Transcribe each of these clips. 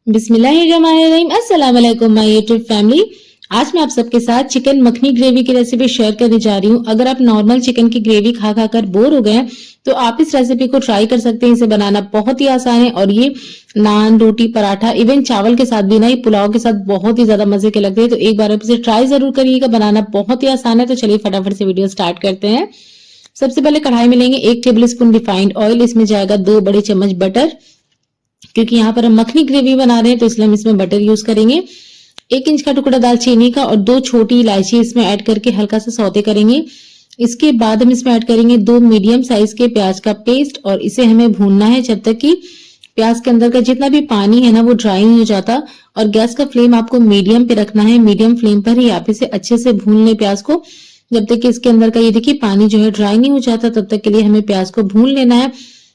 बिस्मिल्लाहिर्रहमानिर्रहीम। अस्सलाम वालेकुम माय यूट्यूब फैमिली। आज मैं आप सबके साथ चिकन मखनी ग्रेवी की रेसिपी शेयर करने जा रही हूँ। अगर आप नॉर्मल चिकन की ग्रेवी खा खा कर बोर हो गए हैं तो आप इस रेसिपी को ट्राई कर सकते हैं। इसे बनाना बहुत ही आसान है और ये नान, रोटी, पराठा, इवन चावल के साथ भी, ना ये पुलाव के साथ बहुत ही ज्यादा मजे के लगते हैं। तो एक बार आप इसे ट्राई जरूर करिएगा। बनाना बहुत ही आसान है। तो चलिए फटाफट से वीडियो स्टार्ट करते हैं। सबसे पहले कढ़ाई में लेंगे 1 टेबल स्पून रिफाइंड ऑयल। इसमें जाएगा 2 बड़े चम्मच बटर। क्योंकि यहाँ पर हम मखनी ग्रेवी बना रहे हैं तो इसलिए हम इसमें बटर यूज करेंगे। 1 इंच का टुकड़ा दालचीनी का और 2 छोटी इलायची इसमें ऐड करके हल्का सा सौते करेंगे। इसके बाद हम इसमें ऐड करेंगे 2 मीडियम साइज के प्याज का पेस्ट और इसे हमें भूनना है जब तक कि प्याज के अंदर का जितना भी पानी है ना वो ड्राई नहीं हो जाता। और गैस का फ्लेम आपको मीडियम पे रखना है। मीडियम फ्लेम पर ही आप इसे अच्छे से भून लें प्याज को, जब तक कि इसके अंदर का ये देखिए पानी जो है ड्राई नहीं हो जाता। तब तक के लिए हमें प्याज को भून लेना है।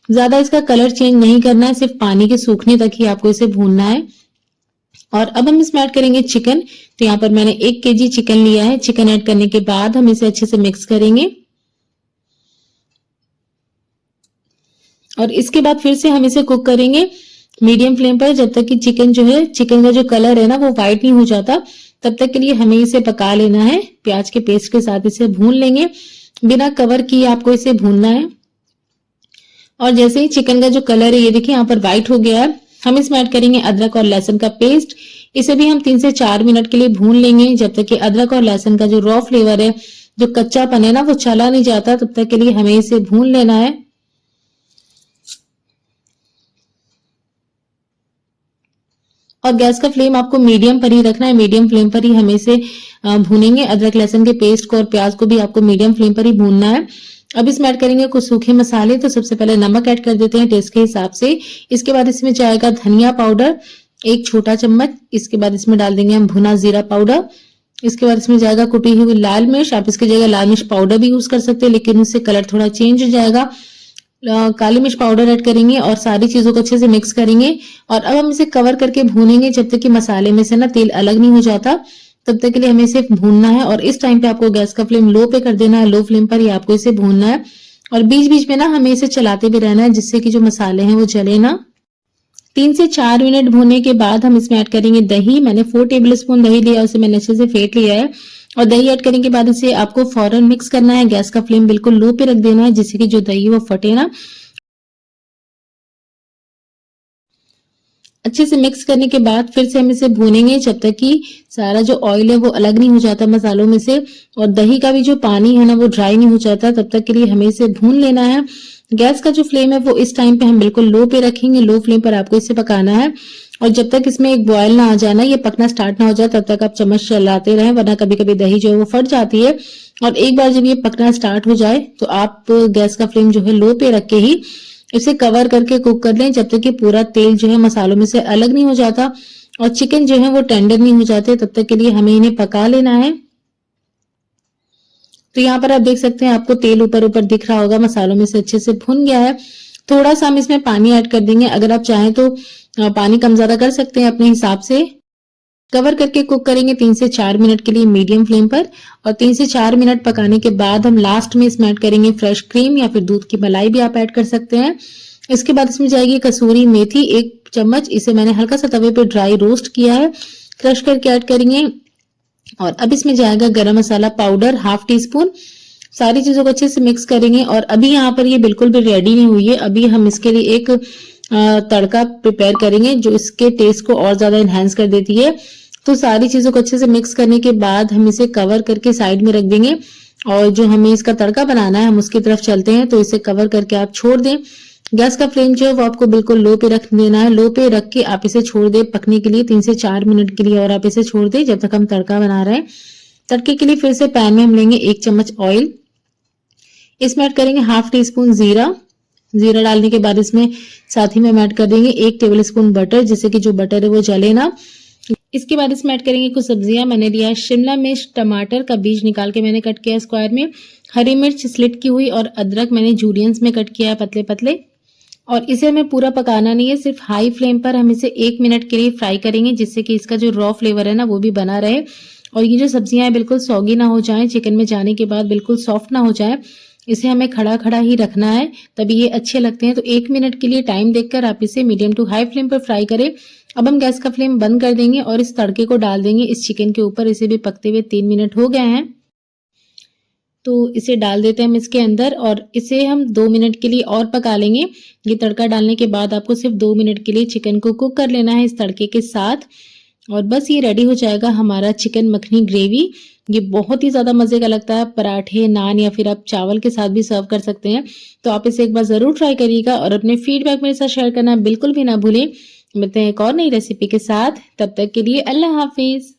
ज्यादा इसका कलर चेंज नहीं करना है, सिर्फ पानी के सूखने तक ही आपको इसे भूनना है। और अब हम इसमें ऐड करेंगे चिकन। तो यहाँ पर मैंने 1 केजी चिकन लिया है। चिकन ऐड करने के बाद हम इसे अच्छे से मिक्स करेंगे और इसके बाद फिर से हम इसे कुक करेंगे मीडियम फ्लेम पर, जब तक कि चिकन का जो कलर है ना वो व्हाइट नहीं हो जाता। तब तक के लिए हमें इसे पका लेना है। प्याज के पेस्ट के साथ इसे भून लेंगे, बिना कवर किए आपको इसे भूनना है। और जैसे ही चिकन का जो कलर है ये देखिए यहाँ पर व्हाइट हो गया है, हम इसमें ऐड करेंगे अदरक और लहसुन का पेस्ट। इसे भी हम 3 से 4 मिनट के लिए भून लेंगे, जब तक कि अदरक और लहसुन का जो रॉ फ्लेवर है, जो कच्चापन है ना वो चला नहीं जाता। तब तक के लिए हमें इसे भून लेना है। और गैस का फ्लेम आपको मीडियम पर ही रखना है। मीडियम फ्लेम पर ही हमें इसे भूनेंगे। अदरक लहसुन के पेस्ट को और प्याज को भी आपको मीडियम फ्लेम पर ही भूनना है। अब इसमें ऐड करेंगे कुछ सूखे मसाले। तो सबसे पहले नमक ऐड कर देते हैं टेस्ट के हिसाब से। इसके बाद इसमें जाएगा धनिया पाउडर 1 छोटा चम्मच। इसके बाद इसमें डाल देंगे हम भुना जीरा पाउडर। इसके बाद इसमें जाएगा कुटी हुई लाल मिर्च। आप इसकी जगह लाल मिर्च पाउडर भी यूज कर सकते हैं, लेकिन उससे कलर थोड़ा चेंज हो जाएगा। काली मिर्च पाउडर ऐड करेंगे और सारी चीजों को अच्छे से मिक्स करेंगे। और अब हम इसे कवर करके भूनेंगे जब तक कि मसाले में से ना तेल अलग नहीं हो जाता। तब तक के लिए हमें इसे भूनना है। और इस टाइम पे आपको गैस का फ्लेम लो पे कर देना है। लो फ्लेम पर ही आपको इसे भूनना है और बीच बीच में ना हमें इसे चलाते भी रहना है, जिससे कि जो मसाले हैं वो जले ना। 3 से 4 मिनट भूनने के बाद हम इसमें ऐड करेंगे दही। मैंने 4 टेबल स्पून दही लिया, उसे मैंने अच्छे से फेंट लिया है। और दही ऐड करने के बाद इसे आपको फौरन मिक्स करना है। गैस का फ्लेम बिल्कुल लो पे रख देना है, जिससे कि जो दही वो फटे ना। अच्छे से मिक्स करने के बाद फिर से हम इसे भूनेंगे जब तक कि सारा जो ऑयल है वो अलग नहीं हो जाता मसालों में से और दही का भी जो पानी है ना वो ड्राई नहीं हो जाता। तब तक के लिए हमें इसे भून लेना है। गैस का जो फ्लेम है वो इस टाइम पे हम बिल्कुल लो पे रखेंगे। लो फ्लेम पर आपको इसे पकाना है और जब तक इसमें एक बॉयल ना आ जाना, ये पकना स्टार्ट ना हो जाए, तब तक आप चम्मच चलाते रहें, वरना कभी कभी दही जो है वो फट जाती है। और एक बार जब ये पकना स्टार्ट हो जाए तो आप गैस का फ्लेम जो है लो पे रख के ही इसे कवर करके कुक कर लें, जब तक कि पूरा तेल जो है मसालों में से अलग नहीं हो जाता और चिकन जो है वो टेंडर नहीं हो जाते। तब तक के लिए हमें इन्हें पका लेना है। तो यहाँ पर आप देख सकते हैं, आपको तेल ऊपर ऊपर दिख रहा होगा, मसालों में से अच्छे से भुन गया है। थोड़ा सा हम इसमें पानी ऐड कर देंगे। अगर आप चाहें तो पानी कम ज्यादा कर सकते हैं अपने हिसाब से। कवर करके कुक करेंगे 3 से 4 मिनट के लिए मीडियम फ्लेम पर। और 3 से 4 मिनट पकाने के बाद हम लास्ट में इसमें ऐड करेंगे फ्रेश क्रीम या फिर दूध की मलाई भी आप ऐड कर सकते हैं। इसके बाद इसमें जाएगी कसूरी मेथी 1 चम्मच। इसे मैंने हल्का सा तवे पे ड्राई रोस्ट किया है, क्रश करके ऐड करेंगे। और अब इसमें जाएगा गरम मसाला पाउडर 1/2 टी स्पून। सारी चीजों को अच्छे से मिक्स करेंगे। और अभी यहाँ पर ये बिल्कुल भी रेडी नहीं हुई है। अभी हम इसके लिए एक तड़का प्रिपेयर करेंगे जो इसके टेस्ट को और ज्यादा इनहेंस कर देती है। तो सारी चीजों को अच्छे से मिक्स करने के बाद हम इसे कवर करके साइड में रख देंगे और जो हमें इसका तड़का बनाना है हम उसकी तरफ चलते हैं। तो इसे कवर करके आप छोड़ दें। गैस का फ्लेम जो है वो आपको बिल्कुल लो पे रख देना है। लो पे रख के आप इसे छोड़ दें पकने के लिए 3 से 4 मिनट के लिए। और आप इसे छोड़ दें जब तक हम तड़का बना रहे हैं। तड़के के लिए फिर से पैन में हम लेंगे 1 चम्मच ऑयल। इसमें ऐड करेंगे 1/2 टी स्पून जीरा। जीरा डालने के बाद इसमें साथ ही में हम ऐड कर देंगे 1 टेबल स्पून बटर, जिससे कि जो बटर है वो जले ना। इसके बाद इसमें ऐड करेंगे कुछ सब्जियां। मैंने लिया है शिमला मिर्च, टमाटर का बीज निकाल के मैंने कट किया स्क्वायर में, हरी मिर्च स्लिट की हुई और अदरक मैंने जूलियंस में कट किया है पतले पतले। और इसे हमें पूरा पकाना नहीं है, सिर्फ हाई फ्लेम पर हम इसे 1 मिनट के लिए फ्राई करेंगे, जिससे कि इसका जो रॉ फ्लेवर है ना वो भी बना रहे और ये जो सब्जियां हैं बिल्कुल सौगी ना हो जाएं, चिकन में जाने के बाद बिल्कुल सॉफ्ट ना हो जाए। इसे हमें खड़ा खड़ा ही रखना है, तभी ये अच्छे लगते हैं। तो 1 मिनट के लिए टाइम देखकर आप इसे मीडियम टू हाई फ्लेम पर फ्राई करें। अब हम गैस का फ्लेम बंद कर देंगे और इस तड़के को डाल देंगे इस चिकन के ऊपर। इसे भी पकते हुए 3 मिनट हो गए हैं, तो इसे डाल देते हैं हम इसके अंदर और इसे हम 2 मिनट के लिए और पका लेंगे। ये तड़का डालने के बाद आपको सिर्फ 2 मिनट के लिए चिकन को कुक कर लेना है इस तड़के के साथ और बस ये रेडी हो जाएगा हमारा चिकन मखनी ग्रेवी। ये बहुत ही ज़्यादा मज़े का लगता है, पराठे, नान या फिर आप चावल के साथ भी सर्व कर सकते हैं। तो आप इसे एक बार ज़रूर ट्राई करिएगा और अपने फीडबैक मेरे साथ शेयर करना बिल्कुल भी ना भूलें। मिलते हैं एक और नई रेसिपी के साथ, तब तक के लिए अल्लाह हाफ़िज़।